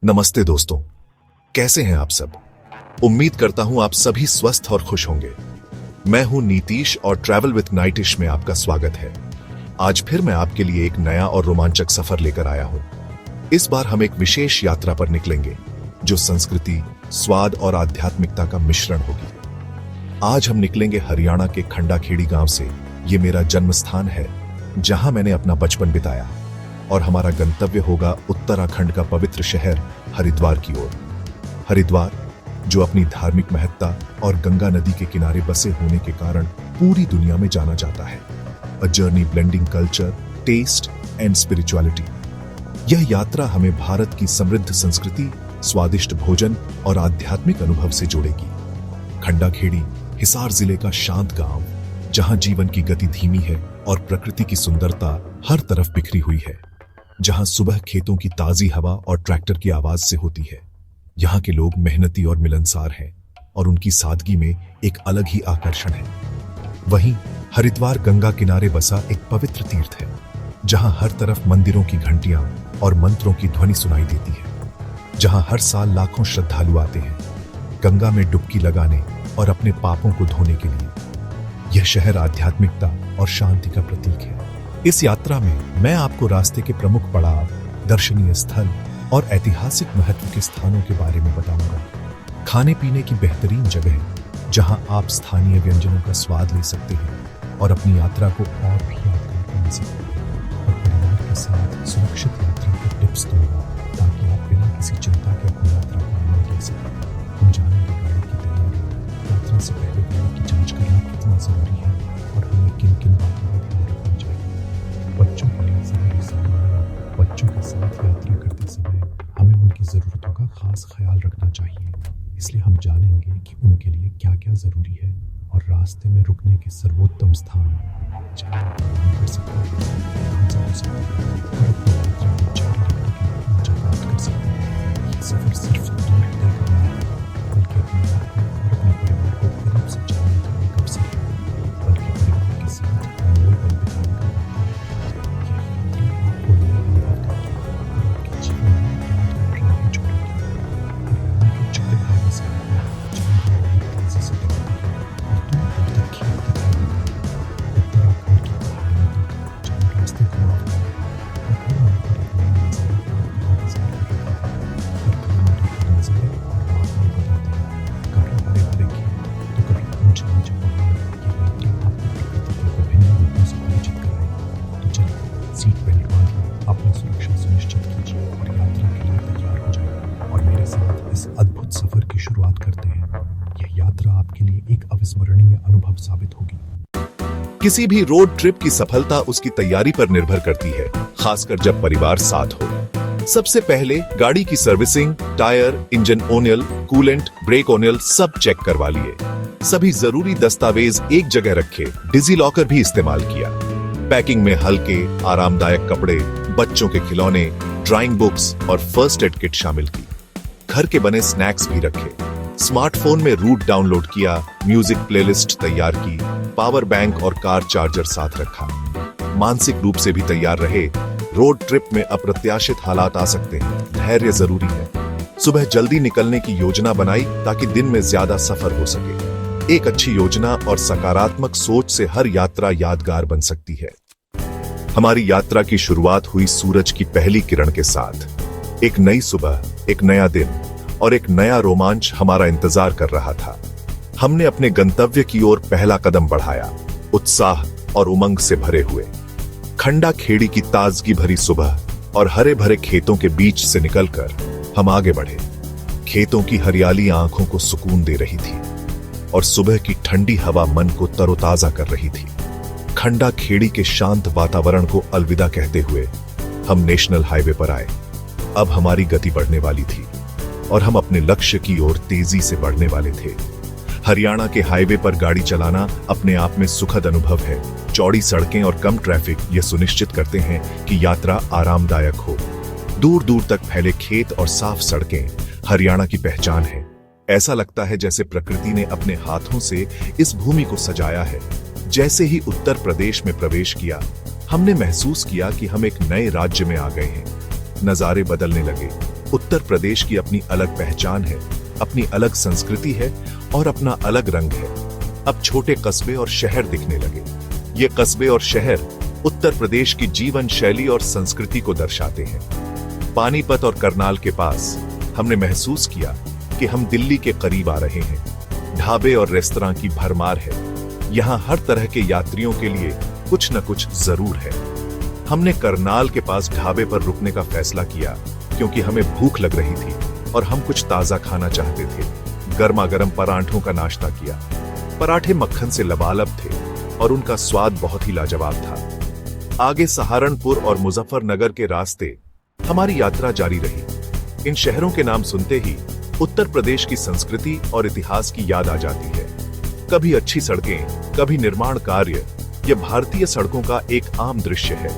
नमस्ते दोस्तों, कैसे हैं आप सब। उम्मीद करता हूं आप सभी स्वस्थ और खुश होंगे। मैं हूं नीतीश और ट्रैवल विद नाइटिश में आपका स्वागत है। आज फिर मैं आपके लिए एक नया और रोमांचक सफर लेकर आया हूं। इस बार हम एक विशेष यात्रा पर निकलेंगे जो संस्कृति, स्वाद और आध्यात्मिकता का मिश्रण होगी। आज हम निकलेंगे हरियाणा के खंडाखेड़ी गांव से। ये मेरा जन्म स्थान है जहां मैंने अपना बचपन बिताया, और हमारा गंतव्य होगा उत्तराखंड का पवित्र शहर हरिद्वार की ओर। हरिद्वार जो अपनी धार्मिक महत्ता और गंगा नदी के किनारे बसे होने के कारण पूरी दुनिया में जाना जाता है। A journey blending culture, taste and spirituality. यह यात्रा हमें भारत की समृद्ध संस्कृति, स्वादिष्ट भोजन और आध्यात्मिक अनुभव से जोड़ेगी। खंडाखेड़ी हिसार जिले का शांत गांव, जहां जीवन की गति धीमी है और प्रकृति की सुंदरता हर तरफ बिखरी हुई है। जहां सुबह खेतों की ताजी हवा और ट्रैक्टर की आवाज से होती है। यहाँ के लोग मेहनती और मिलनसार हैं, और उनकी सादगी में एक अलग ही आकर्षण है। वहीं हरिद्वार गंगा किनारे बसा एक पवित्र तीर्थ है, जहां हर तरफ मंदिरों की घंटियां और मंत्रों की ध्वनि सुनाई देती है। जहां हर साल लाखों श्रद्धालु आते हैं गंगा में डुबकी लगाने और अपने पापों को धोने के लिए। यह शहर आध्यात्मिकता और शांति का प्रतीक है। इस यात्रा में मैं आपको रास्ते के प्रमुख पड़ाव, दर्शनीय स्थल और ऐतिहासिक महत्व के स्थानों के बारे में बताऊंगा। खाने पीने की बेहतरीन जगह जहां आप स्थानीय व्यंजनों का स्वाद ले सकते हैं और अपनी यात्रा को और भी यादगार बना सकते हैं। और परिवार के साथ सुरक्षित यात्रा के टिप्स दूंगा, ताकि आप बिना किसी चिंता के अपनी यात्रा का आनंद ले सकें। हम जानेंगे गाड़ी की तैयारी, यात्रा से पहले गाड़ी की जांच करना कितना जरूरी है और हमें किन किन बातों का ध्यान रखना चाहिए। बच्चों के लिए जरूरी सामान। बच्चों के साथ यात्रा करते समय हमें उनकी ज़रूरतों का खास ख्याल रखना चाहिए, इसलिए हम जानेंगे कि उनके लिए क्या क्या ज़रूरी है और रास्ते में रुकने के सर्वोत्तम स्थान जहाँ आप आराम कर सकते हैं, ताज़ा हो सकते हैं और अपनी यात्रा को जारी रखने के लिए ऊर्जा प्राप्त कर सकते हैं। ये सफ़र सिर्फ दूर तय करना है, बल्कि अपने आप को और अपने परिवार को करीब से जानने का एक अवसर है। बल्कि परिवार के साथ अनमोल पल बिताने का मौका है। यह यात्रा आपको नए अनुभव देगी और आपके जीवन में यादगार राहें जोड़ेगी। हरियाणा के चौड़े हाईवे से जहाँ हवा ताज़ी से दौड़ती है और दूर दूर तक खेत दिखाई देते हैं। उत्तराखंड की पहाड़ियों तक जहाँ रास्ते घुमावदार हैं और हर मोड़ पर एक नया नज़ारा आपका इंतजार कर रहा है। हर किलोमीटर के नज़ारे और वादियाँ बदलते हैं, कभी हरे भरे खेत तो कभी ऊंचे ऊंचे पहाड़। ये यात्रा आपको प्रकृति के विभिन्न रूपों से परिचित कराएगी। तो चलिए सीट बेल्ट बांधिए, अपनी सुरक्षा सुनिश्चित कीजिए और यात्रा के लिए तैयार हो जाइए। और मेरे साथ इस अद्भुत सफर की शुरुआत करते हैं। यह यात्रा आपके लिए एक अविस्मरणीय अनुभव साबित होगी। किसी भी रोड ट्रिप की सफलता उसकी तैयारी पर निर्भर करती है, खासकर जब परिवार साथ हो। सबसे पहले गाड़ी की servicing, tyre, engine oil, coolant, brake oil सब चेक करवा लिए। सभी जरूरी दस्तावेज एक जगह रखे, डिजी लॉकर भी इस्तेमाल किया। पैकिंग में हल्के, आरामदायक कपड़े, बच्चों के खिलौने, ड्राइंग बुक्स और फर्स्ट एड किट शामिल की। घर के बने स्नैक्स भी रखे। स्मार्टफोन में रूट डाउनलोड किया, म्यूजिक प्लेलिस्ट तैयार की, पावर बैंक और कार चार्जर साथ रखा। मानसिक रूप से भी तैयार रहे। रोड ट्रिप में अप्रत्याशित हालात आ सकते हैं, धैर्य जरूरी है। सुबह जल्दी निकलने की योजना बनाई ताकि दिन में ज्यादा सफर हो सके। एक अच्छी योजना और सकारात्मक सोच से हर यात्रा यादगार बन सकती है। हमारी यात्रा की शुरुआत हुई सूरज की पहली किरण के साथ। एक नई सुबह, एक नया दिन और एक नया रोमांच हमारा इंतजार कर रहा था। हमने अपने गंतव्य की ओर पहला कदम बढ़ाया, उत्साह और उमंग से भरे हुए। खंडाखेड़ी की ताजगी भरी सुबह और हरे भरे खेतों के बीच से निकलकर हम आगे बढ़े। खेतों की हरियाली आंखों को सुकून दे रही थी और सुबह की ठंडी हवा मन को तरोताजा कर रही थी। खंडाखेड़ी के शांत वातावरण को अलविदा कहते हुए हम नेशनल हाईवे पर आए। अब हमारी गति बढ़ने वाली थी और हम अपने लक्ष्य की ओर तेजी से बढ़ने वाले थे। हरियाणा के हाईवे पर गाड़ी चलाना अपने आप में सुखद अनुभव है। चौड़ी सड़कें और कम ट्रैफिक यह सुनिश्चित करते हैं कि यात्रा आरामदायक हो। दूर दूर तक फैले खेत और साफ सड़कें हरियाणा की पहचान है। ऐसा लगता है जैसे प्रकृति ने अपने हाथों से इस भूमि को सजाया है। जैसे ही उत्तर प्रदेश में प्रवेश किया, हमने महसूस किया कि हम एक नए राज्य में आ गए हैं। नजारे बदलने लगे। उत्तर प्रदेश की अपनी अलग पहचान है, अपनी अलग संस्कृति है और अपना अलग रंग है। अब छोटे कस्बे और शहर दिखने लगे। ये कस्बे और शहर उत्तर प्रदेश की जीवन शैली और संस्कृति को दर्शाते हैं। पानीपत और करनाल के पास हमने महसूस किया कि हम दिल्ली के करीब आ रहे हैं। ढाबे और रेस्तरां की भरमार है। यहाँ हर तरह के यात्रियों के लिए कुछ न कुछ जरूर है। हमने करनाल के पास ढाबे पर रुकने का फैसला किया क्योंकि हमें भूख लग रही थी और हम कुछ ताजा खाना चाहते थे। गर्मा गर्म परांठों का नाश्ता किया। पराठे मक्खन से लबालब थे और उनका स्वाद बहुत ही लाजवाब था। आगे सहारनपुर और मुजफ्फरनगर के रास्ते हमारी यात्रा जारी रही। इन शहरों के नाम सुनते ही उत्तर प्रदेश की संस्कृति और इतिहास की याद आ जाती है। कभी अच्छी सड़कें, कभी निर्माण कार्य, यह भारतीय सड़कों का एक आम दृश्य है।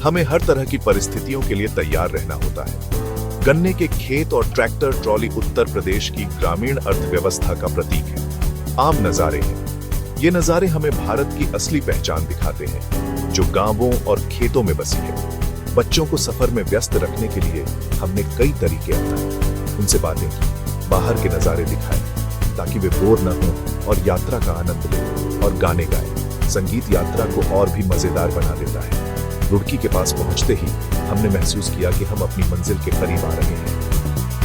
हमें हर तरह की परिस्थितियों के लिए तैयार रहना होता है। गन्ने के खेत और ट्रैक्टर ट्रॉली उत्तर प्रदेश की ग्रामीण अर्थव्यवस्था का प्रतीक है। आम नजारे हैं। ये नजारे हमें भारत की असली पहचान दिखाते हैं, जो गांवों और खेतों में बसी है। बच्चों को सफर में व्यस्त रखने के लिए हमने कई तरीके अपनाए। उनसे बातें की, बाहर के नजारे दिखाए ताकि वे बोर न हों और यात्रा का आनंद लें, और गाने गाए। संगीत यात्रा को और भी मजेदार बना देता है। रुड़की के पास पहुंचते ही हमने महसूस किया कि हम अपनी मंजिल के करीब आ रहे हैं।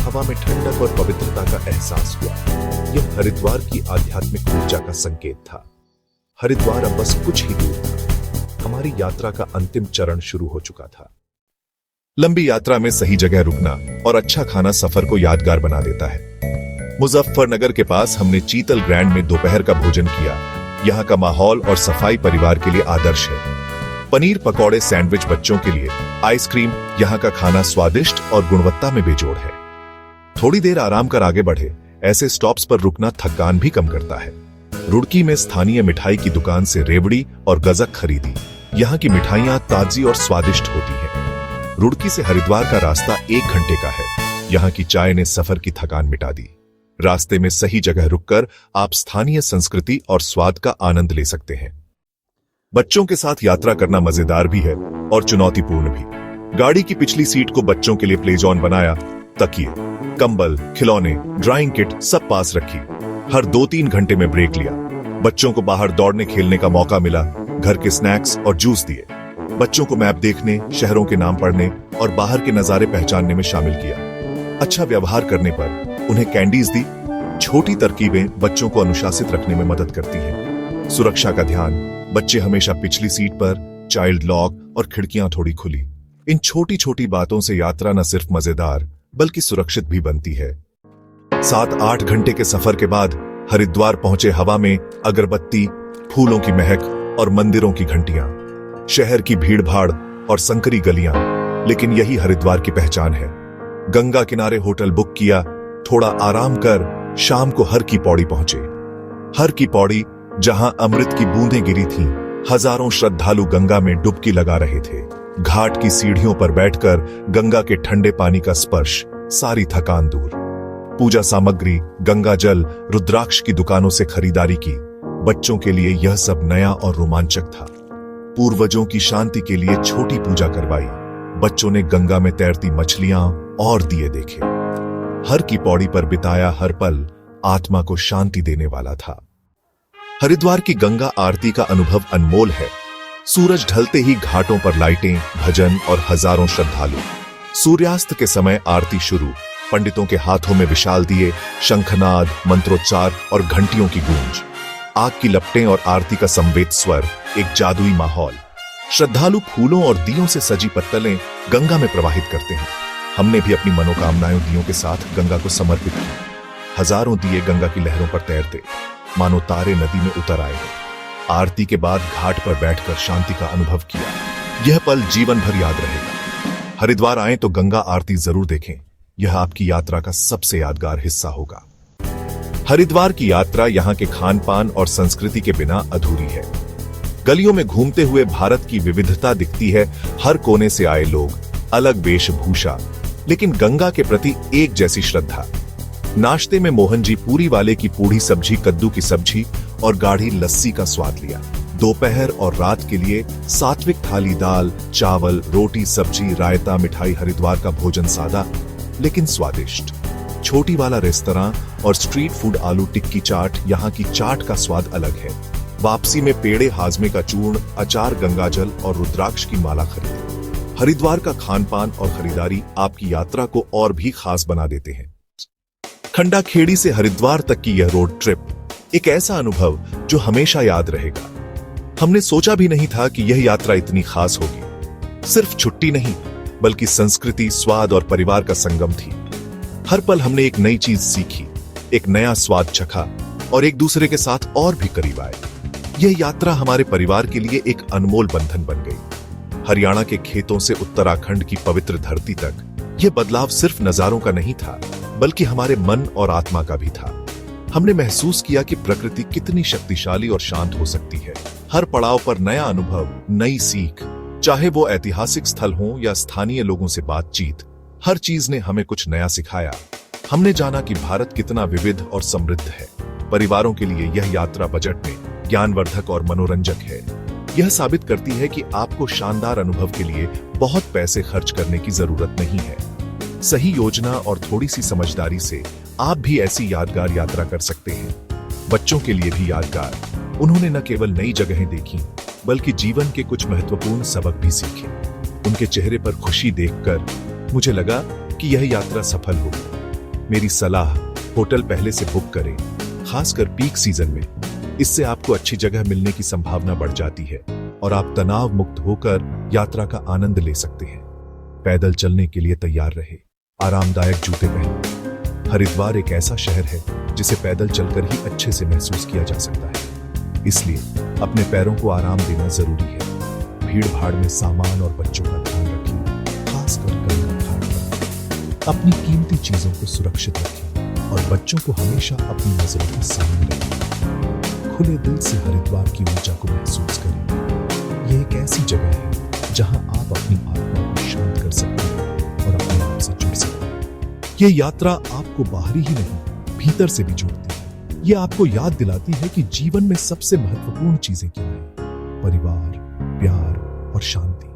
हवा में ठंडक और पवित्रता का एहसास हुआ। यह हरिद्वार की आध्यात्मिक ऊर्जा का संकेत था। हरिद्वार अब बस कुछ ही दूर था। हमारी यात्रा का अंतिम चरण शुरू हो चुका था। लंबी यात्रा में सही जगह रुकना और अच्छा खाना सफर को यादगार बना देता है। मुजफ्फरनगर के पास हमने चीतल ग्रैंड में दोपहर का भोजन किया। यहाँ का माहौल और सफाई परिवार के लिए आदर्श है। पनीर पकौड़े, सैंडविच बच्चों के लिए, आइसक्रीम, यहाँ का खाना स्वादिष्ट और गुणवत्ता में बेजोड़ है। थोड़ी देर आराम कर आगे बढ़े। ऐसे स्टॉप्स पर रुकना थकान भी कम करता है। रुड़की में स्थानीय मिठाई की दुकान से रेवड़ी और गजक खरीदी। यहाँ की मिठाइयाँ ताजी और स्वादिष्ट होती हैं। रुड़की से हरिद्वार का रास्ता 1 घंटे का है। यहाँ की चाय ने सफर की थकान मिटा दी। रास्ते में सही जगह रुककर आप स्थानीय संस्कृति और स्वाद का आनंद ले सकते हैं। बच्चों के साथ यात्रा करना मजेदार भी है और चुनौतीपूर्ण भी। गाड़ी की पिछली सीट को बच्चों के लिए प्ले जोन बनाया। तकिए, कंबल, खिलौने, ड्राइंग किट सब पास रखी। हर 2-3 घंटे में ब्रेक लिया। बच्चों को बाहर दौड़ने खेलने का मौका मिला। घर के स्नैक्स और जूस दिए। बच्चों को मैप देखने, शहरों के नाम पढ़ने और बाहर के नजारे पहचानने में शामिल किया। अच्छा व्यवहार करने पर उन्हें कैंडीज दी। छोटी तरकीबें बच्चों को अनुशासित रखने में मदद करती हैं। सुरक्षा का ध्यान, बच्चे हमेशा पिछली सीट पर, चाइल्ड लॉक और खिड़कियां थोड़ी खुली। इन छोटी छोटी बातों से यात्रा न सिर्फ मजेदार बल्कि सुरक्षित भी बनती है। 7-8 घंटे के सफर के बाद हरिद्वार पहुंचे। हवा में अगरबत्ती, फूलों की महक और मंदिरों की घंटियां। शहर की भीड़ भाड़ और संकरी गलियां, लेकिन यही हरिद्वार की पहचान है। गंगा किनारे होटल बुक किया। थोड़ा आराम कर शाम को हर की पौड़ी पहुंचे। हर की पौड़ी, जहां अमृत की बूंदें गिरी थीं, हजारों श्रद्धालु गंगा में डुबकी लगा रहे थे। घाट की सीढ़ियों पर बैठकर गंगा के ठंडे पानी का स्पर्श, सारी थकान दूर। पूजा सामग्री, गंगा जल, रुद्राक्ष की दुकानों से खरीदारी की। बच्चों के लिए यह सब नया और रोमांचक था। पूर्वजों की शांति के लिए छोटी पूजा करवाई। बच्चों ने गंगा में तैरती मछलियां और दिए देखे। हर की पौड़ी पर बिताया हर पल आत्मा को शांति देने वाला था। हरिद्वार की गंगा आरती का अनुभव अनमोल है। सूरज ढलते ही घाटों पर लाइटें, भजन और हजारों श्रद्धालु। सूर्यास्त के समय आरती शुरू। पंडितों के हाथों में विशाल दिए, शंखनाद, मंत्रोच्चार और घंटियों की गूंज। आग की लपटें और आरती का संवेद स्वर, एक जादुई माहौल। श्रद्धालु फूलों और दियों से सजी पत्तलें गंगा में प्रवाहित करते हैं। हमने भी अपनी मनोकामनाएं दियों के साथ गंगा को समर्पित की। हजारों दिए गंगा की लहरों पर तैरते, मानो तारे नदी में उतर आए हैं। आरती के बाद घाट पर बैठकर शांति का अनुभव किया। यह पल जीवन भर याद रहेगा। हरिद्वार आए तो गंगा आरती जरूर देखें। यह आपकी यात्रा का सबसे यादगार हिस्सा होगा। हरिद्वार की यात्रा यहाँ के खान पान और संस्कृति के बिना अधूरी है। गलियों में घूमते हुए भारत की विविधता दिखती है। हर कोने से आए लोग, अलग वेशभूषा, लेकिन गंगा के प्रति एक जैसी श्रद्धा। नाश्ते में मोहन जी पूरी वाले की पूड़ी सब्जी, कद्दू की सब्जी और गाढ़ी लस्सी का स्वाद लिया। दोपहर और रात के लिए सात्विक थाली, दाल, चावल, रोटी, सब्जी, रायता, मिठाई। हरिद्वार का भोजन सादा लेकिन स्वादिष्ट। छोटी वाला रेस्तरां और स्ट्रीट फूड आलू टिक्की चाट, यहाँ की चाट का स्वाद अलग है। वापसी में पेड़े हाजमे का चूर्ण, अचार, गंगाजल और रुद्राक्ष की माला खरीदी। हरिद्वार का खान पान और खरीदारी आपकी यात्रा को और भी खास बना देते हैं। खंडा खेड़ी से हरिद्वार तक की यह रोड ट्रिप एक ऐसा अनुभव जो हमेशा याद रहेगा। हमने सोचा भी नहीं था कि यह यात्रा इतनी खास होगी। सिर्फ छुट्टी नहीं, बल्कि संस्कृति, स्वाद और परिवार का संगम थी। हर पल हमने एक नई चीज सीखी, एक नया स्वाद चखा और एक दूसरे के साथ और भी करीब आए। यह यात्रा हमारे परिवार के लिए एक अनमोल बंधन बन गई। हरियाणा के खेतों से उत्तराखंड की पवित्र धरती तक यह बदलाव सिर्फ नजारों का नहीं था, बल्कि हमारे मन और आत्मा का भी था। हमने महसूस किया कि प्रकृति कितनी शक्तिशाली और शांत हो सकती है। हर पड़ाव पर नया अनुभव, नई सीख, चाहे वो ऐतिहासिक स्थल हो या स्थानीय लोगों से बातचीत, हर चीज ने हमें कुछ नया सिखाया। हमने जाना कि भारत कितना विविध और समृद्ध है। परिवारों के लिए यह यात्रा बजट में ज्ञानवर्धक और मनोरंजक है। यह साबित करती है कि आपको शानदार अनुभव के लिए बहुत पैसे खर्च करने की जरूरत नहीं है। सही योजना और थोड़ी सी समझदारी से आप भी ऐसी यादगार यात्रा कर सकते हैं। बच्चों के लिए भी यादगार। उन्होंने न केवल नई जगहें देखी, बल्कि जीवन के कुछ महत्वपूर्ण सबक भी सीखे। उनके चेहरे पर खुशी देखकर मुझे लगा कि यह यात्रा सफल होगी। मेरी सलाह, होटल पहले से बुक करें, खासकर पीक सीजन में। इससे आपको अच्छी जगह मिलने की संभावना बढ़ जाती है और आप तनाव मुक्त होकर यात्रा का आनंद ले सकते हैं। पैदल चलने के लिए तैयार रहे, आरामदायक जूते पहने। हरिद्वार एक ऐसा शहर है जिसे पैदल चलकर ही अच्छे से महसूस किया जा सकता है, इसलिए अपने पैरों को आराम देना जरूरी है। भीड़ भाड़ में सामान और बच्चों का ध्यान रखिए, खासकर गंगा घाट पर। अपनी कीमती चीजों को सुरक्षित रखें और बच्चों को हमेशा अपनी नजरों के सामने रखें। खुले दिल से हरिद्वार की ऊर्जा को महसूस करें। यह एक ऐसी जगह है जहां आप अपनी आत्मा को शांत कर सकते हैं और अपने आप से जुड़ सकते हैं। यह यात्रा आपको बाहरी ही नहीं, भीतर से भी जोड़ती है। यह आपको याद दिलाती है कि जीवन में सबसे महत्वपूर्ण चीजें क्या हैं: परिवार, प्यार और शांति।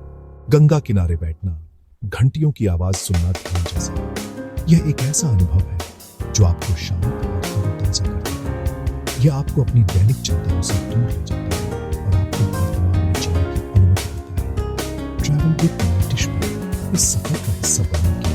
गंगा किनारे बैठना, घंटियों की आवाज सुनना ध्यान जैसा। यह एक ऐसा अनुभव है जो आपको शांत और तरोताजा कर देता है। यह आपको अपनी दैनिक चिंताओं से दूर ले जाता है और आपको वर्तमान में जीने की अनुमति देता है। ट्रैवल विद नीतीश पर इस सफर का हिस्सा बनने के